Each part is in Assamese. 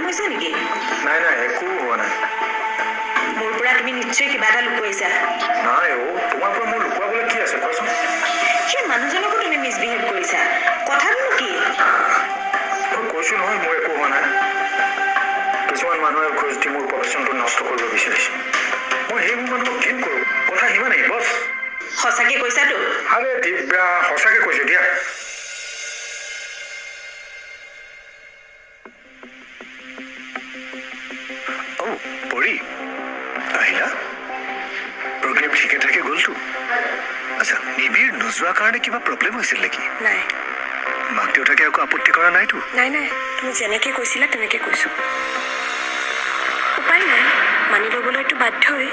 হৈছে নেকি? নাই নাই একো হোৱা নাই। মোৰ পৰা তুমি নিশ্চয় কিবা এটা লুকুৱাইছা। নাই তোমাৰ পৰা মোৰ লুকুৱাবলৈ কি আছে কোৱাচোন? সেই মানুহজনকো তুমি মিছবিহেভ কৰিছা। কথাটো কি? মই কৈছো নহয় মোৰ একো হোৱা নাই। কিছুমান মানুহে ঘুষ দি মোৰ প্ৰফেশ্যনটো নষ্ট কৰিব বিচাৰিছে। মই সেইবোৰ মানুহক ঘিণ কৰোঁ। কথা সিমানেই বছ। সঁচাকে কৈছাতো? আৰে দিব্যা সঁচাকে কৈছো দিয়া। পৰি আহিলা? প্ৰগ্ৰেম ঠিকে ঠাকে গ'লতো? আচ্ছা নিবিৰ নোযোৱাৰ কাৰণে কিবা প্ৰব্লেম হৈছিল নেকি? নাই। মাক দেউতাকে একো আপত্তি কৰা নাইতো? নাই নাই, তুমি যেনেকৈ কৈছিলা তেনেকৈ কৈছোঁ। উপায় নাই, মানি ল'বলৈতো বাধ্যই।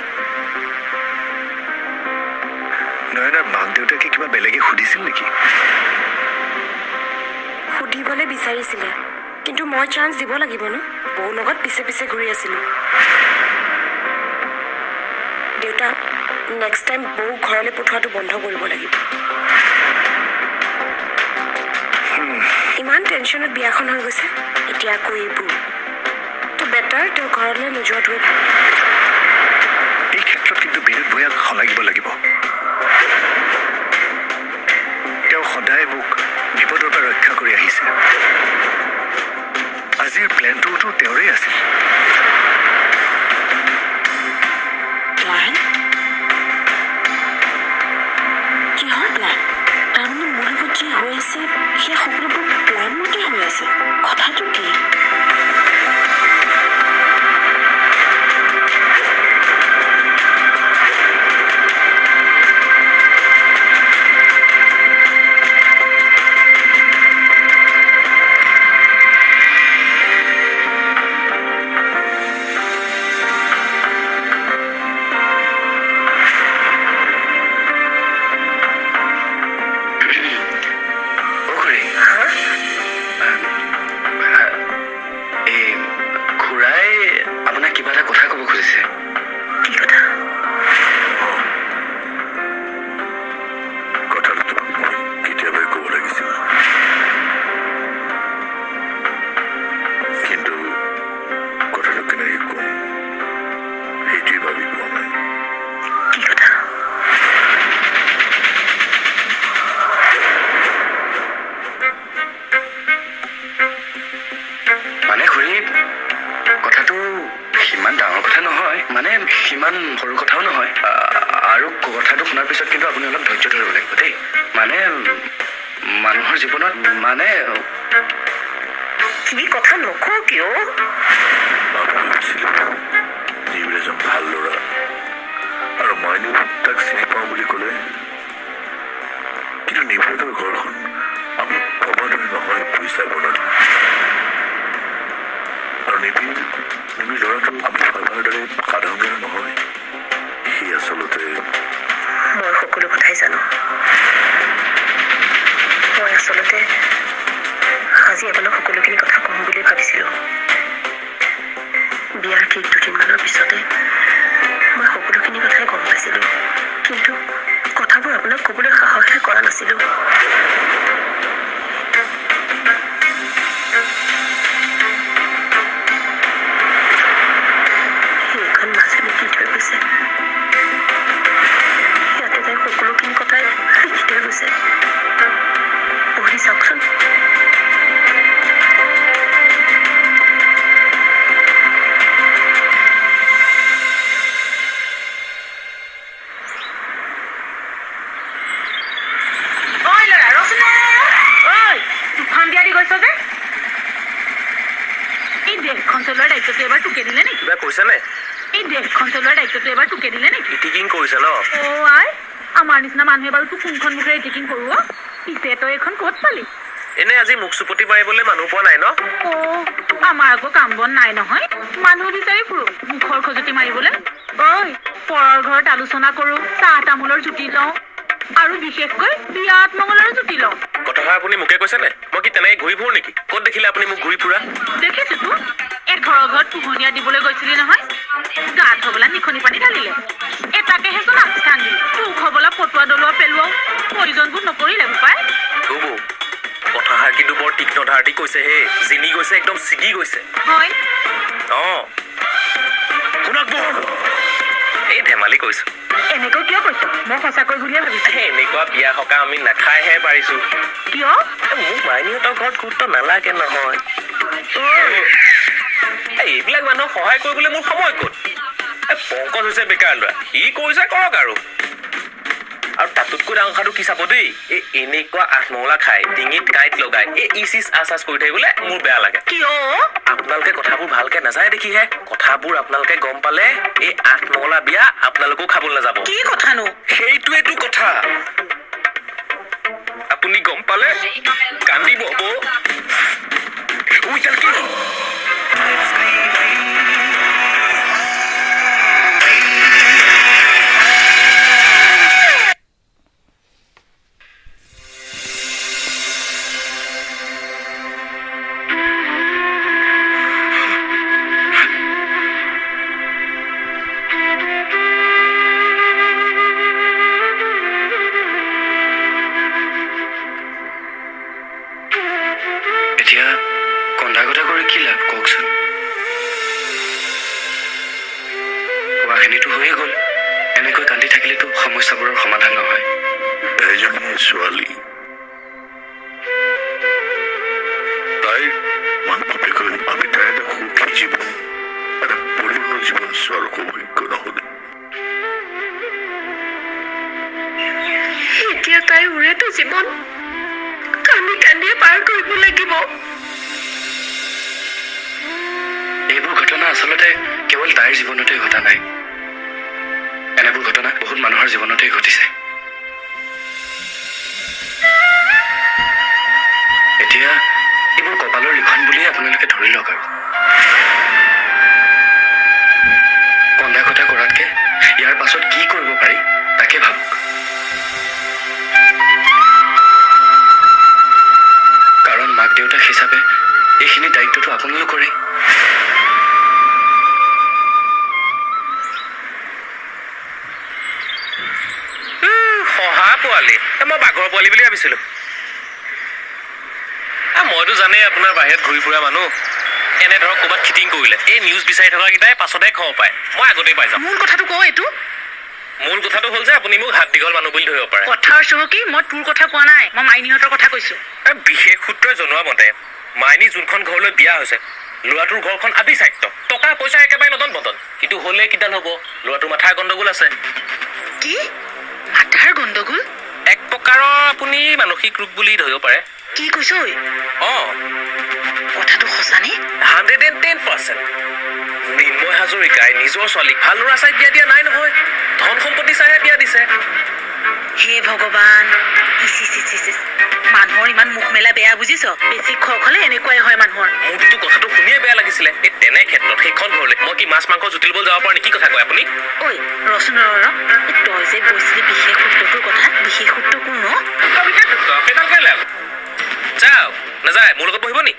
নয়নাৰ মাক দেউতাকে কিবা বেলেগে সুধিছিল নেকি? সুধিবলৈ বিচাৰিছিলে, কিন্তু মই চান্স দিব লাগিব ন। বৌৰ লগত পিছে পিছে ঘূৰি আছিলোঁ। দেউতা নেক্সট টাইম বৌ ঘৰলৈ পঠোৱাটো বন্ধ কৰিব লাগিব। ইমান টেনশ্যনত বিয়াখন হৈ গৈছে, এতিয়া আকৌ এইবোৰ। তো বেটাৰ তেওঁ ঘৰলৈ নোযোৱাটোৱে ভাল। এই ক্ষেত্ৰত কিন্তু বিনোদ ভূঞাক শলাগিব লাগিব। তেওঁ সদায় মোক বিপদৰ পৰা ৰক্ষা কৰি আহিছে। আজিৰ প্লেনটোতো তেওঁৰেই আছিল। প্লেন? কিহৰ প্লেন? তাৰমানে মোৰ লগত যি হৈ আছে সেই সকলোবোৰ প্লেন মতে হৈ আছে। কথাটো কি? সিমান সৰু কথাও নহয়। আৰু কথাটো শুনাৰ পিছত কিন্তু আপুনি অলপ ধৈৰ্য ধৰিব লাগিব দেই। মানে মানুহৰ জীৱনত মানে তুমি কথা নকওঁ কিয়? নিবিৰ এজন ভাল ল'ৰা আৰু মইনো তাক চিনি পাওঁ বুলি ক'লে, কিন্তু নিবিৰৰ ঘৰখন আমি ভবাৰ দৰে নহয় পইচা বনালো। আৰু নিবিৰ ল'ৰাটো আমি ভবাৰ দৰে সাধাৰণ দৰে নহয়। সি আচলতে মই সকলো কথাই জানো। মই আচলতে আজি আপোনাক সকলোখিনি কথা কম বুলি ভাবিছিলোঁ। বিয়াৰ ঠিক 2 দিনমানৰ পিছতে মই সকলোখিনি কথাই গম পাইছিলোঁ, কিন্তু কথাবোৰ আপোনাক ক'বলৈ সাহসহে কৰা নাছিলোঁ। সেইখন মাজুলী দি থৈ গৈছে। ইয়াতে তাই সকলোখিনি কথাই লিখি থৈ গৈছে। পঢ়ি চাওকচোন। দেশখন চলোৱাৰ দায়িত্বটো এবাৰ তোকে দিলে নেকি? কিবা কৈছে নে? এই দেশখন চলোৱাৰ দায়িত্বটো এবাৰ তোকে দিলে নেকি? ইটিকিং কৰিছে ন? আই আমাৰ নিচিনা মানুহে বাৰু তোক কোনখন মুখেৰে ইটিকিং কৰো? পিছে তই এখন ক'ত পালি? এনে আজি মুখ চুপতি মাৰিবলৈ মানুহ পোৱা নাই ন? আমাৰ আকৌ কাম বন নাই নহয়। মানুহ বিচাৰি ফুৰো মুখৰ খজুতি মাৰিবলৈ। পৰৰ ঘৰত আলোচনা কৰো, চাহ তামোলৰ জুতি লওঁ, আৰু বিশেষকৈ বিয়াত মংগলৰ জুতি লওঁ। কথাষাৰ আপুনি মোকে কৈছে নে? মই কি তেনেকে ঘূৰি ফুৰো নেকি? ক'ত দেখিলে আপুনি মোক ঘূৰি ফুৰা? দেখিছো তো, এঘৰৰ ঘৰত পোহনীয়া দিবলৈ গৈছিলি নহয়। গাত হবলা নিখনি পানী ঢালিলে। এটাকেহে চোন আস্থান দিলে। তোক হবলা ফটুৱা দলোৱা পেলোৱাও প্ৰয়োজনবোৰ নকৰিলে বোপাই। কথাষাৰ কিন্তু বৰ তীক্ষ্ণ ধাৰ দি কৈছে হে জিনি গৈছে একদম ছিগি গৈছে হয় শুনক বৰ এই ধেমালি কৈছো এনেকৈ কিয় কৈছ মই সঁচাকৈ বুলিয়ে ভাবিছো এনেকুৱা বিয়া সকাহ আমি নাখাইহে পাৰিছো কিয় মোক মাইনীহঁতৰ ঘৰত গুৰুত্ব নালাগে নহয় এইবিলাক মানুহক সহায় কৰিবলৈ মোৰ সময় ক'ত পংকজ হৈছে বেকাৰ ল'ৰা সি কৰিছে কৰক আৰু তাতোতকৈ ডাঙৰ কথাটো কি চাব দেই এই এনেকুৱা আঠমঙলা খাই ডিঙিত কাঁইট লগাই এই ইচিচ আচাচ কৰি থাকিবলৈ মোৰ বেয়া লাগে কিয় আপোনালোকে কথাবোৰ ভালকে নাযায় দেখিহে কথাবোৰ আপোনালোকে গম পালে এই আঠমঙলা বিয়া আপোনালোকেও খাবলৈ নাযাব কি কথানো সেইটোৱেটো কথা আপুনি গম পালে কান্দিব কি এতিয়া কন্দা কটা কৰি কি লাভ কওকচোন কোৱাখিনিতো হৈয়ে গ'ল এনেকৈ কান্দি থাকিলেতো সমস্যাবোৰৰ সমাধান নহয় এজনী ছোৱালী তাইৰ মাক বাপেকৈ আমি তাই এটা সুখী জীৱন এটা পৰিপূৰ্ণ জীৱন চোৱাৰ সৌভাগ্য নহ'লে এতিয়া তাই উৰেটো জীৱন কান্দি কান্দিয়ে পাৰ কৰিব লাগিব এইবোৰ ঘটনা আচলতে কেৱল তাইৰ জীৱনতেই ঘটা নাই এনেবোৰ ঘটনা বহুত মানুহৰ জীৱনতেই ঘটিছে এতিয়া এইবোৰ কপালৰ লিখন বুলিয়ে আপোনালোকে ধৰি লওক আৰু কন্দা কটা কৰাতকে ইয়াৰ পাছত কি কৰিব পাৰি তাকে ভাবক কাৰণ মাক দেউতাক হিচাপে এইখিনি দায়িত্বটো আপোনালোকৰে শহা পোৱালি মই বাঘৰ পোৱালি বুলি ভাবিছিলো মইতো জানেই আপোনাৰ বাহিৰত ঘূৰি ফুৰা মানুহ এনে ধৰক ক'ৰবাত ফিটিং কৰিলে এই নিউজ বিচাৰি থকাকেইটাই পাছতে খবৰ পায় মই আগতেই পাই যাম মূল কথাটো কওঁ এইটো মূল কথাটো হ'ল যে আপুনি মোক হাত দীঘল মানুহ বুলি ধৰিব পাৰে কথাৰ চহকী মই তোৰ কথা কোৱা নাই মই মাইনীহঁতৰ কথা কৈছো বিশেষ সূত্ৰই জনোৱা মতে মাইনী যোনখন ঘৰলৈ বিয়া হৈছে ল'ৰাটোৰ ঘৰখন আবিচাক্য টকা পইচা একেবাৰে নদন বদন কিন্তু হ'লে কিডাল হ'ব ল'ৰাটোৰ মাথাৰ গণ্ডগোল আছে কি মাথাৰ গণ্ডগোল এক প্ৰকাৰৰ আপুনি মানসিক ৰোগ বুলি ধৰিব পাৰে কি কৈছ ঐ কথাটো সঁচানে 110% মৃন্ময় হাজৰিকাই নিজৰ ছোৱালীক ভাল ল'ৰা চাই বিয়া দিয়া নাই নহয় ধন সম্পত্তি চাইহে বিয়া দিছে হে ভগৱান মানুহৰ ইমান মুখ মেলা বেয়া বুজিছ বেছি খক হলে এনেকুৱাই হয় মানুহৰ মোৰতো কথাটো শুনিয়ে বেয়া লাগিছিলে এই তেনে ক্ষেত্ৰত সেইখন ঘৰলৈ মই কি মাছ মাংস জুতিলিব যাব পাৰো নেকি কথা কয় আপুনি ঐ ৰচোন তই যে কৈছিলি বিশেষ সূত্ৰটোৰ কথা বিশেষ সূত্ৰ কোন বিশেষ সূত্ৰ সেইডাল কেলে আকৌ যাওক নাযায় মোৰ লগত বহিব নি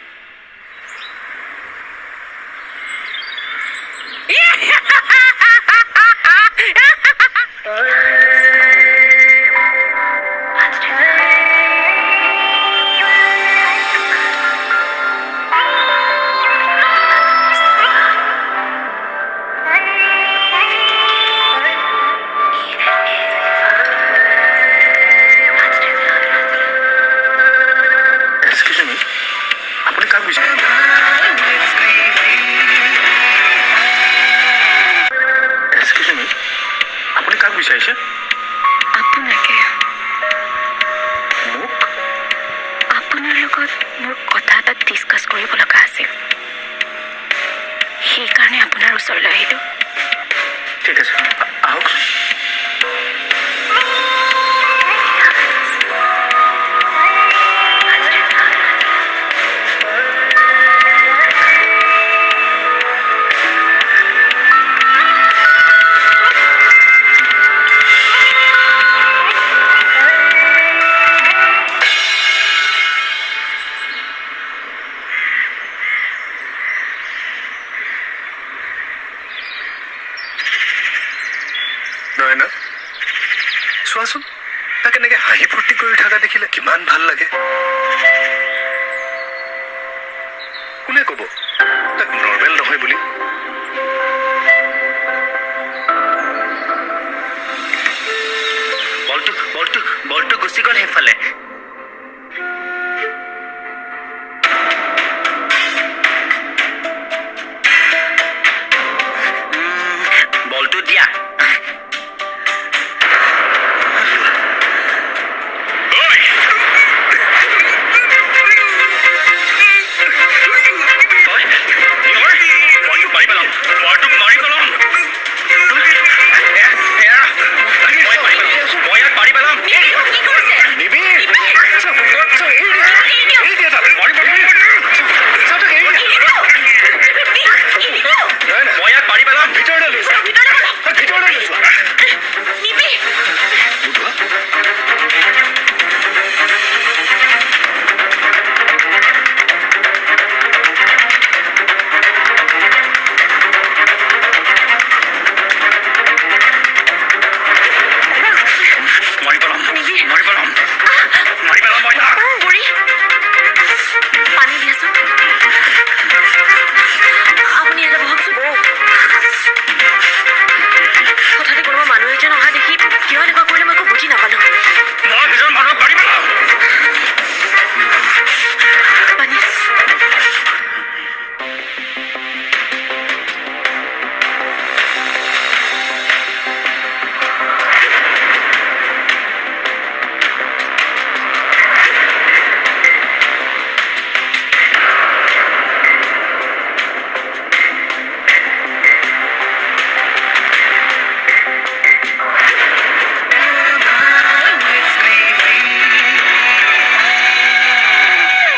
বিচাৰিছে আপোনাকে আপোনাৰ লগত মোৰ কথা এটা ডিছকাছ কৰিব লগা আছিল সেইকাৰণে আপোনাৰ ওচৰলৈ আহিলোঁ ঠিক আছে আহক নয়না চোৱাচোন তাক এনেকে হাঁহি ফূৰ্তি কৰি থকা দেখিলে কিমান ভাল লাগে কোনে ক'ব তাক নৰ্মেল নহয় বুলি? বলটো গুচি গ'ল সেইফালে।